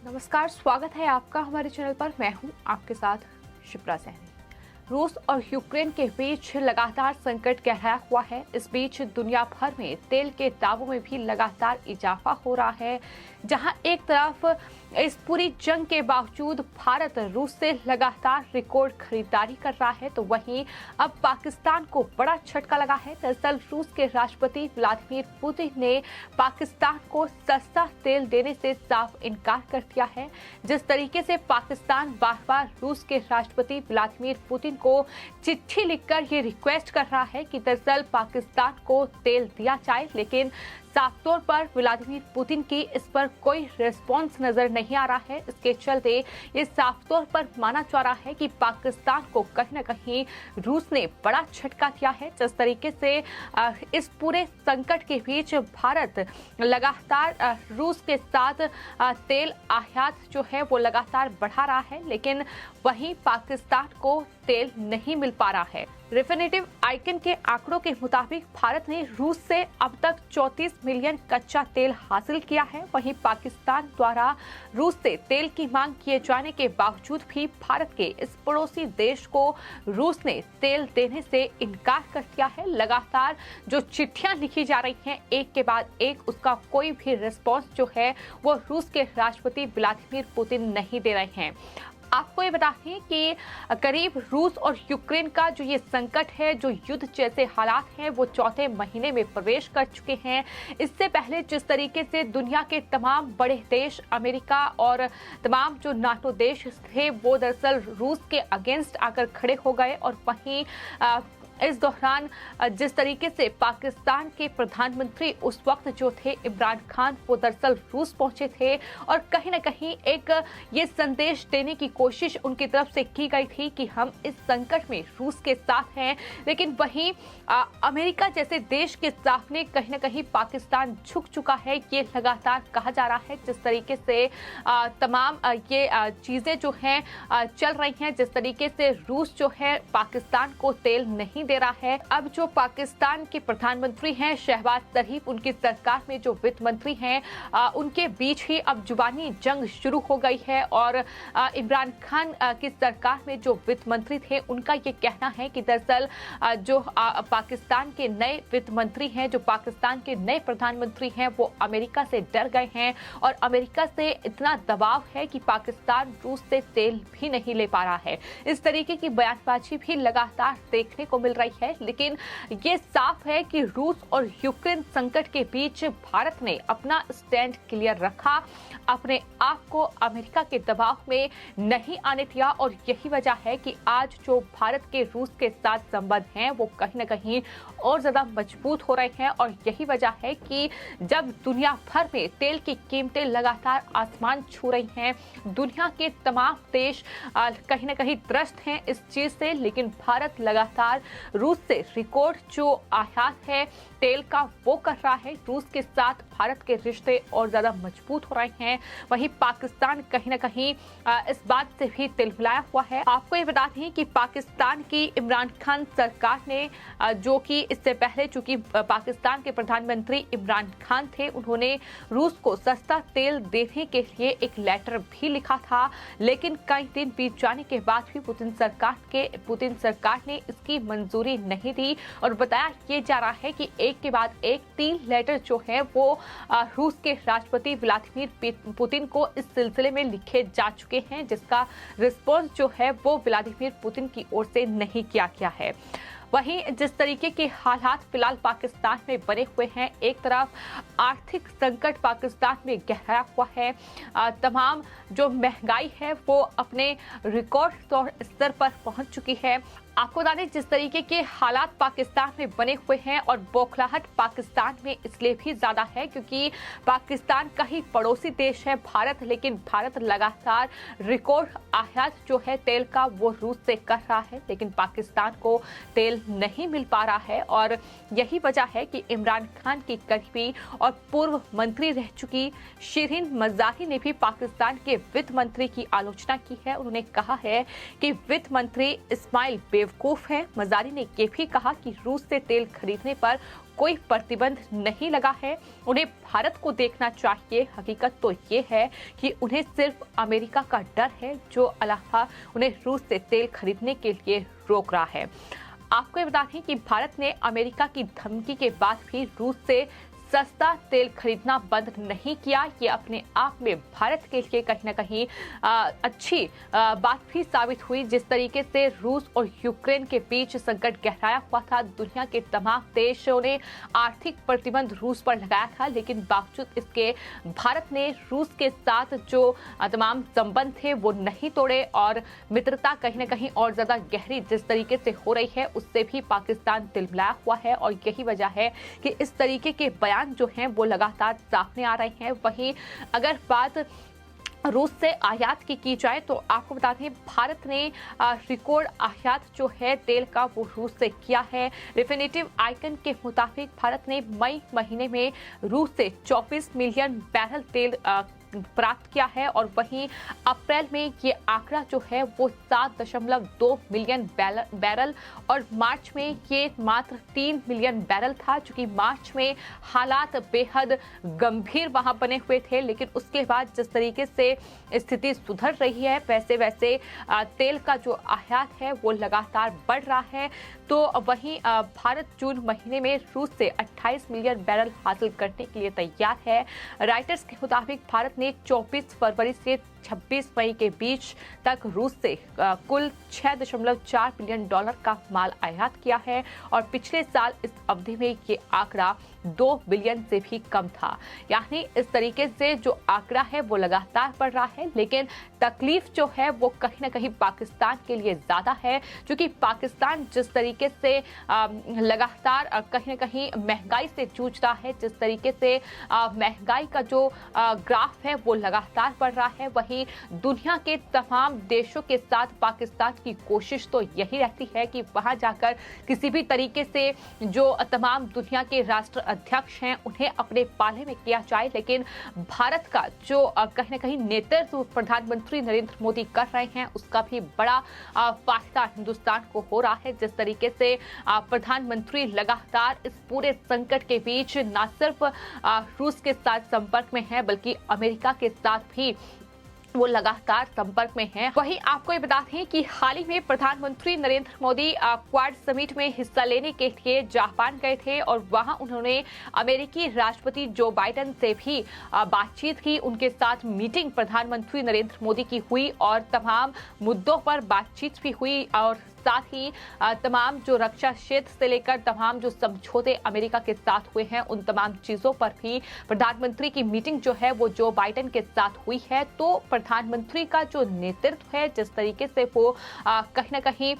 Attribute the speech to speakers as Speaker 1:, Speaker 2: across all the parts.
Speaker 1: नमस्कार, स्वागत है आपका हमारे चैनल पर। मैं हूं आपके साथ शिप्रा सैनी। रूस और यूक्रेन के बीच लगातार संकट गहराया हुआ है। इस बीच दुनिया भर में तेल के दामों में भी लगातार इजाफा हो रहा है। जहां एक तरफ इस पूरी जंग के बावजूद भारत रूस से लगातार रिकॉर्ड खरीदारी कर रहा है, तो वहीं अब पाकिस्तान को बड़ा झटका लगा है। दरअसल रूस के राष्ट्रपति व्लादिमीर पुतिन ने पाकिस्तान को सस्ता तेल देने से साफ इनकार कर दिया है। जिस तरीके से पाकिस्तान बार बार रूस के राष्ट्रपति व्लादिमीर पुतिन को चिट्ठी लिखकर ये रिक्वेस्ट कर रहा है कि दरअसल पाकिस्तान को तेल दिया जाए, लेकिन साफ तौर पर व्लादिमीर पुतिन की इस पर कोई रिस्पॉन्स नजर नहीं आ रहा है। इसके चलते ये साफ तौर पर माना जा रहा है कि पाकिस्तान को कहीं न कहीं रूस ने बड़ा झटका दिया है। जिस तरीके से इस पूरे संकट के बीच भारत लगातार रूस के साथ तेल आयात जो है वो लगातार बढ़ा रहा है, लेकिन वहीं पाकिस्तान को तेल नहीं मिल पा रहा है। रेफिनेटिव आइकन के आंकड़ों के मुताबिक भारत ने रूस से अब तक 34 मिलियन कच्चा तेल हासिल किया है। वहीं पाकिस्तान द्वारा रूस से तेल की मांग किए जाने के बावजूद भी भारत के इस पड़ोसी देश को रूस ने तेल देने से इनकार कर दिया है। लगातार जो चिट्ठियां लिखी जा रही हैं एक के बाद एक, उसका कोई भी रिस्पॉन्स जो है वो रूस के राष्ट्रपति व्लादिमीर पुतिन नहीं दे रहे हैं। आपको ये बता दें कि करीब रूस और यूक्रेन का जो ये संकट है, जो युद्ध जैसे हालात हैं, वो चौथे महीने में प्रवेश कर चुके हैं। इससे पहले जिस तरीके से दुनिया के तमाम बड़े देश, अमेरिका और तमाम जो नाटो देश थे, वो दरअसल रूस के अगेंस्ट आकर खड़े हो गए, और वहीं इस दौरान जिस तरीके से पाकिस्तान के प्रधानमंत्री उस वक्त जो थे इमरान खान, वो दरअसल रूस पहुंचे थे और कहीं न कहीं एक ये संदेश देने की कोशिश उनकी तरफ से की गई थी कि हम इस संकट में रूस के साथ हैं। लेकिन वहीं अमेरिका जैसे देश के सामने कहीं न कहीं पाकिस्तान झुक चुका है। ये लगातार कहा जा रहा है जिस तरीके से तमाम ये चीज़ें जो हैं चल रही हैं, जिस तरीके से रूस जो है पाकिस्तान को तेल नहीं दे रहा है। अब जो पाकिस्तान के प्रधानमंत्री हैं शहबाज शरीफ, उनकी सरकार में जो वित्त मंत्री हैं उनके बीच ही अब जुबानी जंग शुरू हो गई है, और इमरान खान की सरकार में जो वित्त मंत्री थे उनका ये कहना है कि दरअसल जो पाकिस्तान के नए वित्त मंत्री हैं, जो पाकिस्तान के नए प्रधानमंत्री हैं, वो अमेरिका से डर गए हैं और अमेरिका से इतना दबाव है कि पाकिस्तान रूस से तेल भी नहीं ले पा रहा है। इस तरीके की बयानबाजी भी लगातार देखने को मिल रही है। लेकिन ये साफ है कि रूस और यूक्रेन संकट के बीच भारत ने अपना स्टैंड क्लियर रखा, अपने आप को अमेरिका के दबाव में नहीं आने दिया, और यही वजह है कि आज जो भारत के रूस के साथ संबंध हैं वो कहीं न कहीं और ज्यादा मजबूत हो रहे हैं। और यही वजह है कि जब दुनिया भर में तेल की कीमतें लगातार आसमान छू रही हैं, दुनिया के तमाम देश कहीं न कहीं त्रस्त हैं इस चीज से, लेकिन भारत लगातार रूस से रिकॉर्ड जो आयात है तेल का वो कर रहा है। रूस के साथ भारत के रिश्ते और ज्यादा मजबूत हो रहे हैं। वहीं पाकिस्तान कहीं न कहीं इस बात से भी तिलमिलाया हुआ है। आपको ये बता दें कि पाकिस्तान की इमरान खान सरकार ने जो कि इससे पहले चूंकि पाकिस्तान के प्रधानमंत्री इमरान खान थे, उन्होंने रूस को सस्ता तेल देने के लिए एक लेटर भी लिखा था, लेकिन कई दिन बीत जाने के बाद भी पुतिन सरकार ने इसकी मंजूरी नहीं दी, और बताया ये जा रहा है कि एक के बाद एक 3 लेटर जो है वो रूस के राष्ट्रपति व्लादिमीर पुतिन को इस सिलसिले में लिखे जा चुके हैं, जिसका रिस्पॉन्स जो है वो व्लादिमीर पुतिन की ओर से नहीं किया गया है। वहीं जिस तरीके के हालात फिलहाल पाकिस्तान में बने हुए हैं, एक तरफ आर्थिक संकट पाकिस्तान में गहराया हुआ है, तमाम जो महंगाई है वो अपने रिकॉर्ड स्तर पर पहुंच चुकी है। आपको बता दें जिस तरीके के हालात पाकिस्तान में बने हुए हैं, और बौखलाहट पाकिस्तान में इसलिए भी ज्यादा है क्योंकि पाकिस्तान का ही पड़ोसी देश है भारत, लेकिन भारत लगातार रिकॉर्ड आयात जो है तेल का वो रूस से कर रहा है, लेकिन पाकिस्तान को तेल नहीं मिल पा रहा है। और यही वजह है कि इमरान खान की करीबी और पूर्व मंत्री रह चुकी शिरीन मज़ारी ने भी पाकिस्तान के वित्त मंत्री की आलोचना की है। उन्होंने कहा है कि वित्त मंत्री इस्माइल बेवकूफ है। मज़ारी ने यह भी कहा कि रूस से तेल खरीदने पर कोई प्रतिबंध नहीं लगा है। उन्हें भारत को देखना चाहिए। हकीकत तो ये है कि उन्हें सिर्फ अमेरिका का डर है, जो अलावा उन्हें रूस से तेल खरीदने के लिए रोक रहा है। आपको ये बता दें कि भारत ने अमेरिका की धमकी के बाद भी रूस से सस्ता तेल खरीदना बंद नहीं किया। ये अपने आप में भारत के लिए कहीं ना कहीं अच्छी बात भी साबित हुई। जिस तरीके से रूस और यूक्रेन के बीच संकट गहराया हुआ था, दुनिया के तमाम देशों ने आर्थिक प्रतिबंध रूस पर लगाया था, लेकिन बावजूद इसके भारत ने रूस के साथ जो तमाम संबंध थे वो नहीं तोड़े और मित्रता कहीं ना कहीं और ज्यादा गहरी जिस तरीके से हो रही है उससे भी पाकिस्तान तिलमिलाया हुआ है। और यही वजह है कि इस तरीके के बयान जो हैं वो लगातार सामने आ रहे हैं। वहीं अगर बात रूस से आयात की जाए तो आपको बता दें भारत ने रिकॉर्ड आयात जो है तेल का वो रूस से किया है। रिफिनेटिव आइकन के मुताबिक भारत ने मई महीने में रूस से 24 मिलियन बैरल तेल प्राप्त किया है और वहीं अप्रैल में ये आंकड़ा जो है वो 7.2 मिलियन बैरल और मार्च में ये मात्र 3 मिलियन बैरल था। चूंकि मार्च में हालात बेहद गंभीर वहां बने हुए थे, लेकिन उसके बाद जिस तरीके से स्थिति सुधर रही है वैसे वैसे तेल का जो आयात है वो लगातार बढ़ रहा है। तो वहीं भारत जून महीने में रूस से 28 मिलियन बैरल हासिल करने के लिए तैयार है। राइटर्स के मुताबिक भारत ने 24 फरवरी से 26 मई के बीच तक रूस से कुल $6.4 बिलियन का माल आयात किया है और पिछले साल इस अवधि में ये आंकड़ा 2 बिलियन से भी कम था। यानी इस तरीके से जो आंकड़ा है वो लगातार बढ़ रहा है, लेकिन तकलीफ जो है वो कहीं ना कहीं पाकिस्तान के लिए ज्यादा है, क्योंकि पाकिस्तान जिस तरीके से लगातार कहीं ना कहीं महंगाई से जूझ रहा है, जिस तरीके से महंगाई का जो ग्राफ है वो लगातार बढ़ रहा है, वहीं दुनिया के तमाम देशों के साथ पाकिस्तान की कोशिश तो यही रहती है कि वहां जाकर किसी भी तरीके से जो तमाम दुनिया के राष्ट्र अध्यक्ष हैं उन्हें अपने पाले में किया जाए। लेकिन भारत का जो कहीं ना कहीं नेतृत्व प्रधानमंत्री नरेंद्र मोदी कर रहे हैं उसका भी बड़ा फायदा हिंदुस्तान को हो रहा है। जिस तरीके से प्रधानमंत्री लगातार इस पूरे संकट के बीच न सिर्फ रूस के साथ संपर्क में है बल्कि अमेरिका के साथ भी वो लगातार संपर्क में हैं। वहीं आपको ये बता दें कि हाल ही में प्रधानमंत्री नरेंद्र मोदी क्वाड समिट में हिस्सा लेने के लिए जापान गए थे और वहां उन्होंने अमेरिकी राष्ट्रपति जो बाइडेन से भी बातचीत की। उनके साथ मीटिंग प्रधानमंत्री नरेंद्र मोदी की हुई और तमाम मुद्दों पर बातचीत भी हुई और साथ ही तमाम जो रक्षा क्षेत्र से लेकर तमाम जो समझौते अमेरिका के साथ हुए हैं उन तमाम चीजों पर भी प्रधानमंत्री की मीटिंग जो है वो जो बाइडेन के साथ हुई है। तो प्रधानमंत्री का जो नेतृत्व है, जिस तरीके से वो कहीं ना कहीं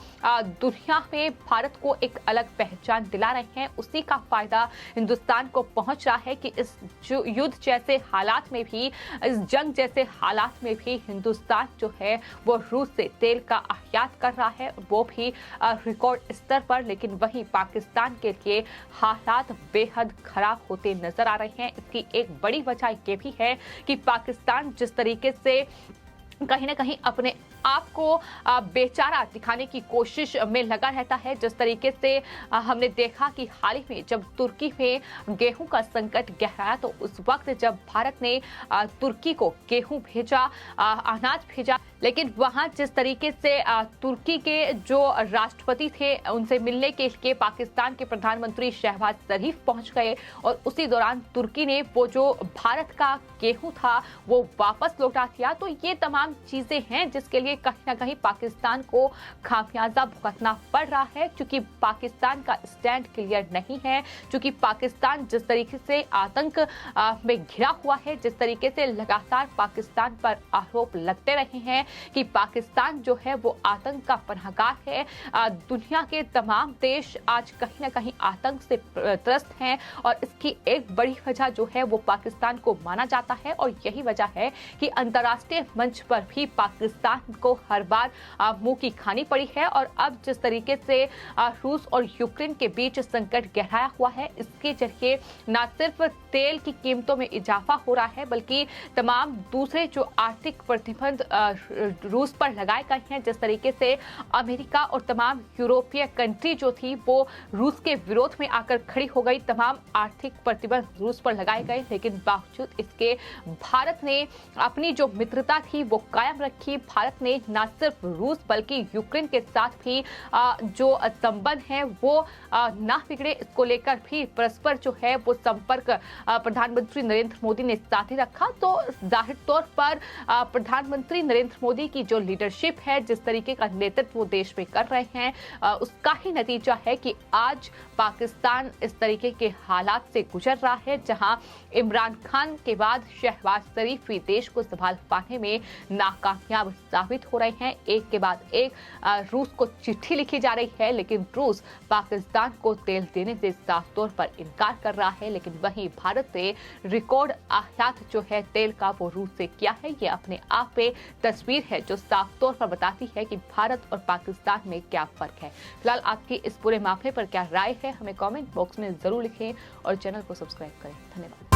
Speaker 1: दुनिया में भारत को एक अलग पहचान दिला रहे हैं, उसी का फायदा हिंदुस्तान को पहुंच रहा है कि इस युद्ध जैसे हालात में भी, इस जंग जैसे हालात में भी हिंदुस्तान जो है वो रूस से तेल का आयात कर रहा है, वो भी रिकॉर्ड स्तर पर। लेकिन वहीं पाकिस्तान के लिए हालात बेहद खराब होते नजर आ रहे हैं। इसकी एक बड़ी वजह ये भी है कि पाकिस्तान जिस तरीके से कहीं ना कहीं अपने आप को बेचारा दिखाने की कोशिश में लगा रहता है। जिस तरीके से हमने देखा कि हाल ही में जब तुर्की में गेहूं का संकट गहराया तो उस वक्त जब भारत ने तुर्की को गेहूं भेजा, अनाज भेजा, लेकिन वहां जिस तरीके से तुर्की के जो राष्ट्रपति थे उनसे मिलने के लिए पाकिस्तान के प्रधानमंत्री शहबाज शरीफ पहुंच गए और उसी दौरान तुर्की ने वो जो भारत का गेहूं था वो वापस लौटा दिया। तो ये तमाम चीजें हैं जिसके लिए कहीं ना कहीं पाकिस्तान को खामियाजा भुगतना पड़ रहा है, क्योंकि पाकिस्तान का स्टैंड क्लियर नहीं है, क्योंकि पाकिस्तान जिस तरीके से आतंक में घिरा हुआ है, जिस तरीके से लगातार पाकिस्तान पर आरोप लगते रहे हैं कि पाकिस्तान जो है वो आतंक का पनाहगाह है। दुनिया के तमाम देश आज कहीं ना कहीं आतंक से त्रस्त हैं और इसकी एक बड़ी वजह जो है वो पाकिस्तान को माना जाता है और यही वजह है कि अंतर्राष्ट्रीय मंच पर पर भी पाकिस्तान को हर बार मुंह की खानी पड़ी है। और अब जिस तरीके से रूस और यूक्रेन के बीच संकट गहराया हुआ है, इसके जरिए न सिर्फ तेल की कीमतों में इजाफा हो रहा है बल्कि तमाम दूसरे जो आर्थिक प्रतिबंध रूस पर लगाए गए हैं, जिस तरीके से अमेरिका और तमाम यूरोपीय कंट्री जो थी वो रूस के विरोध में आकर खड़ी हो गई। तमाम आर्थिक प्रतिबंध रूस पर लगाए गए, लेकिन बावजूद इसके भारत ने अपनी जो मित्रता थी वो कायम रखी। भारत ने न सिर्फ रूस बल्कि यूक्रेन के साथ भी जो संबंध है वो ना बिगड़े, इसको लेकर भी परस्पर जो है वो संपर्क प्रधानमंत्री नरेंद्र मोदी ने साथ ही रखा। तो जाहिर तौर पर प्रधानमंत्री नरेंद्र मोदी की जो लीडरशिप है, जिस तरीके का नेतृत्व वो देश में कर रहे हैं, उसका ही नतीजा है कि आज पाकिस्तान इस तरीके के हालात से गुजर रहा है, जहां इमरान खान के बाद शहबाज शरीफ भी देश को संभाल पाने में नाकामयाब साबित हो रहे हैं। एक के बाद एक रूस को चिट्ठी लिखी जा रही है, लेकिन रूस पाकिस्तान को तेल देने से साफ तौर पर इनकार कर रहा है। लेकिन वहीं भारत से रिकॉर्ड आयात जो है तेल का वो रूस से किया है। ये अपने आप में तस्वीर है जो साफ तौर पर बताती है कि भारत और पाकिस्तान में क्या फर्क है। फिलहाल आपकी इस पूरे मामले पर क्या राय है, हमें कमेंट बॉक्स में जरूर लिखें और चैनल को सब्सक्राइब करें। धन्यवाद।